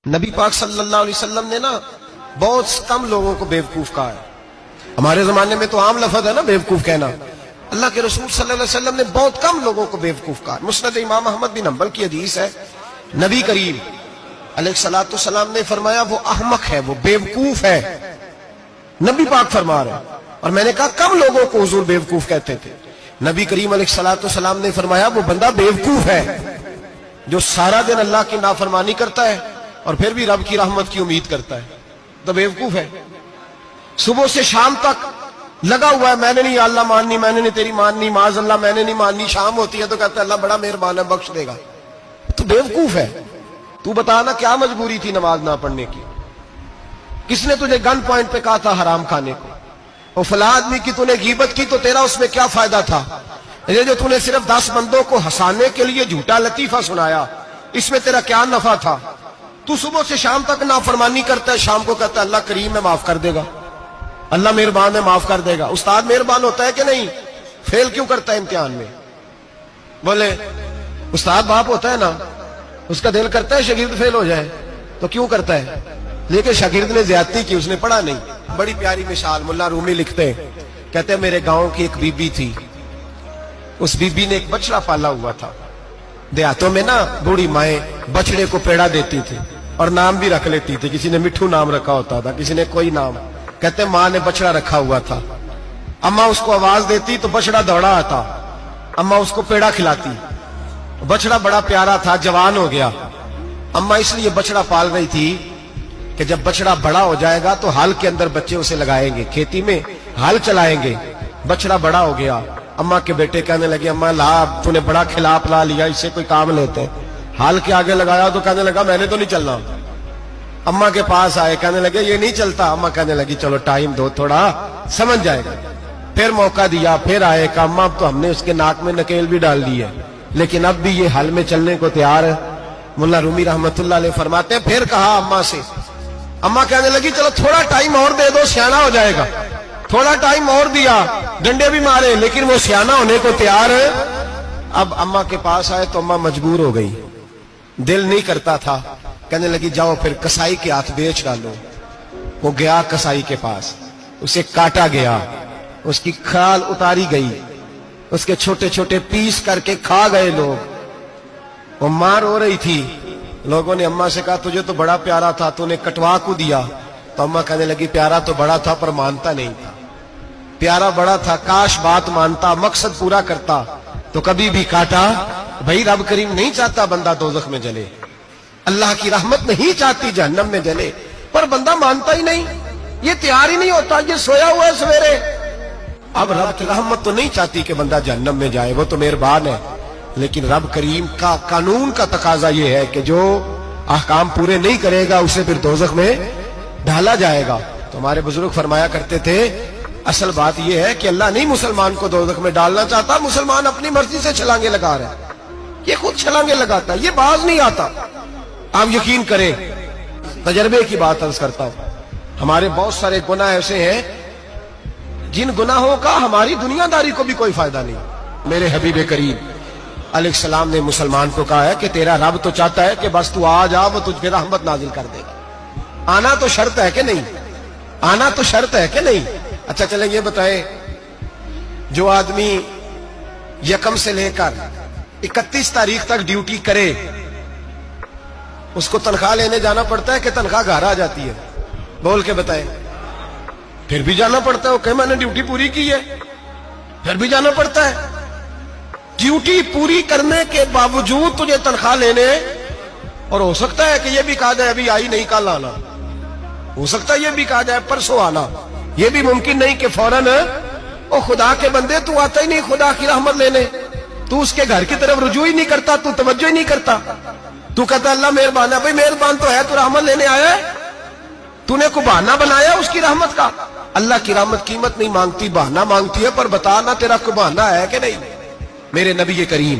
نبی پاک صلی اللہ علیہ وسلم نے نا بہت کم لوگوں کو بیوقوف کہا ہے. ہمارے زمانے میں تو عام لفظ ہے نا بیوقوف کہنا. اللہ کے رسول صلی اللہ علیہ وسلم نے بہت کم لوگوں کو بیوقوف کہا. مسند امام احمد بن حنبل کی حدیث ہے, نبی کریم علیہ الصلوۃ والسلام نے فرمایا وہ احمق ہے, وہ بیوقوف ہے. نبی پاک فرما رہے ہیں. اور میں نے کہا کم لوگوں کو حضور بیوقوف کہتے تھے. نبی کریم علیہ الصلوۃ والسلام نے فرمایا وہ بندہ بیوقوف ہے جو سارا دن اللہ کی نافرمانی کرتا ہے اور پھر بھی رب کی رحمت کی امید کرتا ہے, تو بیوقوف ہے. صبح سے شام تک لگا ہوا ہے, میں نے نہیں اللہ ماننی, میں نے نہیں تیری ماننی, معاذ اللہ میں نے نہیں ماننی. شام ہوتی ہے تو کہتا ہے اللہ بڑا مہربان ہے بخش دے گا. تو بیوقوف ہے. تو بتانا کیا مجبوری تھی نماز نہ پڑھنے کی؟ کس نے تجھے گن پوائنٹ پہ کہا تھا حرام کھانے کو؟ اور فلاں آدمی کی تو نے غیبت کی تو تیرا اس میں کیا فائدہ تھا؟ یہ جو تو نے صرف 10 بندوں کو ہنسانے کے لیے جھوٹا لطیفہ سنایا, اس میں تیرا کیا نفع تھا؟ تو صبح سے شام تک نافرمانی کرتا ہے, شام کو کہتا ہے اللہ کریم ہے معاف کر دے گا, اللہ مہربان ہے معاف کر دے گا. استاد مہربان ہوتا ہے کہ نہیں؟ فیل کیوں کرتا ہے امتحان میں؟ بولے استاد باپ ہوتا ہے نا, اس کا دل کرتا ہے شاگرد فیل ہو جائے, تو کیوں کرتا ہے؟ لیکن شاگرد نے زیادتی کی, اس نے پڑھا نہیں. بڑی پیاری مثال ملا رومی لکھتے ہیں, کہتے ہیں میرے گاؤں کی ایک بی بی تھی, اس بی بی نے ایک بچڑا پالا ہوا تھا. دیہاتوں میں نا بوڑھی مائیں بچڑے کو پیڑا دیتی تھی اور نام بھی رکھ لیتی تھی. کسی نے مٹھو نام رکھا ہوتا تھا, کسی نے کوئی نام. کہتے ہیں ماں نے بچڑا رکھا ہوا تھا, اماں اس کو آواز دیتی تو بچڑا دوڑا آتا, اماں اس کو پیڑا کھلاتی. بچڑا بڑا پیارا تھا, جوان ہو گیا. اماں اس لیے بچڑا پال رہی تھی کہ جب بچڑا بڑا ہو جائے گا تو ہل کے اندر بچے اسے لگائیں گے, کھیتی میں ہل چلائیں گے. بچڑا بڑا ہو گیا, اماں کے بیٹے کہنے لگے اماں لا تو نے بڑا کھلا پلا لیا, اس سے کوئی کام لیتے ہیں. ہل کے آگے لگایا تو کہنے لگا میں نے تو نہیں چلنا. اماں کے پاس آئے, کہنے لگے یہ نہیں چلتا. اماں کہنے لگی چلو ٹائم دو تھوڑا سمجھ جائے گا. پھر موقع دیا, پھر آئے, کہا اماں اب تو ہم نے اس کے ناک میں نکیل بھی ڈال دی ہے لیکن اب بھی یہ ہل میں چلنے کو تیار ہے. ملا رومی رحمت اللہ علیہ فرماتے ہیں پھر کہا اماں سے, اماں کہنے لگی چلو تھوڑا ٹائم اور دے دو سیانا ہو جائے گا. تھوڑا ٹائم اور دیا, ڈنڈے بھی مارے لیکن وہ سیانا ہونے کو تیار ہے. اب اماں کے پاس آئے تو اماں مجبور ہو گئی, دل نہیں کرتا تھا. کہنے لگی جاؤ پھر کسائی کے ہاتھ بیچ ڈالو. وہ گیا کسائی کے پاس, اسے کاٹا گیا, اس کی کھال اتاری گئی, اس کے چھوٹے چھوٹے پیس کر کے کھا گئے لوگ. وہ ماں رو رہی تھی. لوگوں نے اماں سے کہا تجھے تو بڑا پیارا تھا, تو نے کٹوا کو دیا. تو اماں کہنے لگی پیارا تو بڑا تھا پر مانتا نہیں تھا. پیارا بڑا تھا, کاش بات مانتا, مقصد پورا کرتا تو کبھی بھی کاٹا. بھائی رب کریم نہیں چاہتا بندہ دوزخ میں جلے, اللہ کی رحمت نہیں چاہتی جہنم میں جلے, پر بندہ مانتا ہی نہیں, یہ تیار ہی نہیں ہوتا, یہ سویا ہوا ہے سویرے. اب رب کی رحمت تو نہیں چاہتی کہ بندہ جہنم میں جائے, وہ تو مہربان ہے, لیکن رب کریم کا قانون کا تقاضا یہ ہے کہ جو احکام پورے نہیں کرے گا اسے پھر دوزخ میں ڈالا جائے گا. تو ہمارے بزرگ فرمایا کرتے تھے اصل بات یہ ہے کہ اللہ نہیں مسلمان کو دوزخ میں ڈالنا چاہتا, مسلمان اپنی مرضی سے چھلانگے لگا رہا ہے, یہ خود چھلانگے لگاتا ہے, یہ باز نہیں آتا. آپ یقین کریں, تجربے کی بات عرض کرتا ہوں, ہمارے بہت سارے گناہ ایسے ہیں جن گناہوں کا ہماری دنیا داری کو بھی کوئی فائدہ نہیں. میرے حبیب کریم علیہ السلام نے مسلمان کو کہا ہے کہ تیرا رب تو چاہتا ہے کہ بس تو آ جا, وہ تجھ پہ رحمت نازل کر دے گا. آنا تو شرط ہے کہ نہیں؟ آنا تو شرط ہے کہ نہیں؟ اچھا چلیں یہ بتائیں, جو آدمی 1 سے لے کر 31 تاریخ تک ڈیوٹی کرے اس کو تنخواہ لینے جانا پڑتا ہے کہ تنخواہ گھر آ جاتی ہے؟ بول کے بتائیں. پھر بھی جانا پڑتا ہے, وہ کہ میں نے ڈیوٹی پوری کی ہے, پھر بھی جانا پڑتا ہے. ڈیوٹی پوری کرنے کے باوجود تجھے تنخواہ لینے, اور ہو سکتا ہے کہ یہ بھی کہا جائے ابھی آئی نہیں کل آنا, ہو سکتا ہے یہ بھی کہا جائے پرسوں آنا, یہ بھی ممکن نہیں کہ فوراً او خدا کے بندے تو آتا ہی نہیں خدا کی رحمت لینے, تو اس کے گھر کی طرف رجوع ہی نہیں کرتا, تو توجہ ہی نہیں کرتا, تو کہتا اللہ مہربان ہے. بھائی مہربان تو ہے, تو رحمت لینے آیا ہے, تو نے کو بہانہ بنایا اس کی رحمت کا. اللہ کی رحمت قیمت نہیں مانگتی, بہانہ مانگتی ہے. پر بتا نا تیرا کو بہانہ ہے کہ نہیں؟ میرے نبی کریم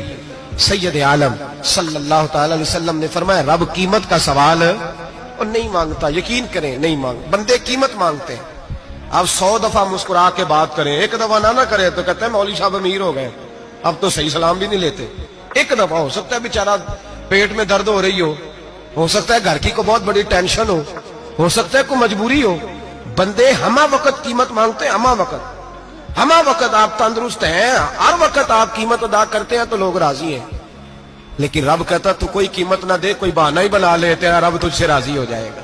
سید عالم صلی اللہ تعالی علیہ وسلم نے فرمایا رب قیمت کا سوال اور نہیں مانگتا. یقین کریں نہیں مانگ, بندے قیمت مانگتے ہیں. آپ 100 دفعہ مسکرا کے بات کریں, ایک دفعہ نہ کریں تو کہتے ہیں مولوی صاحب امیر ہو گئے, اب تو صحیح سلام بھی نہیں لیتے. ایک دفعہ ہو سکتا ہے بیچارہ پیٹ میں درد ہو رہی ہو, ہو سکتا ہے گھر کی کو بہت بڑی ٹینشن ہو سکتا ہے کوئی مجبوری ہو. بندے ہمہ وقت قیمت مانگتے ہیں, ہمہ وقت آپ تندرست ہیں, ہر وقت آپ قیمت ادا کرتے ہیں تو لوگ راضی ہیں. لیکن رب کہتا تو کوئی قیمت نہ دے, کوئی بہانہ ہی بنا لے, تیرا رب تجھ سے راضی ہو جائے گا.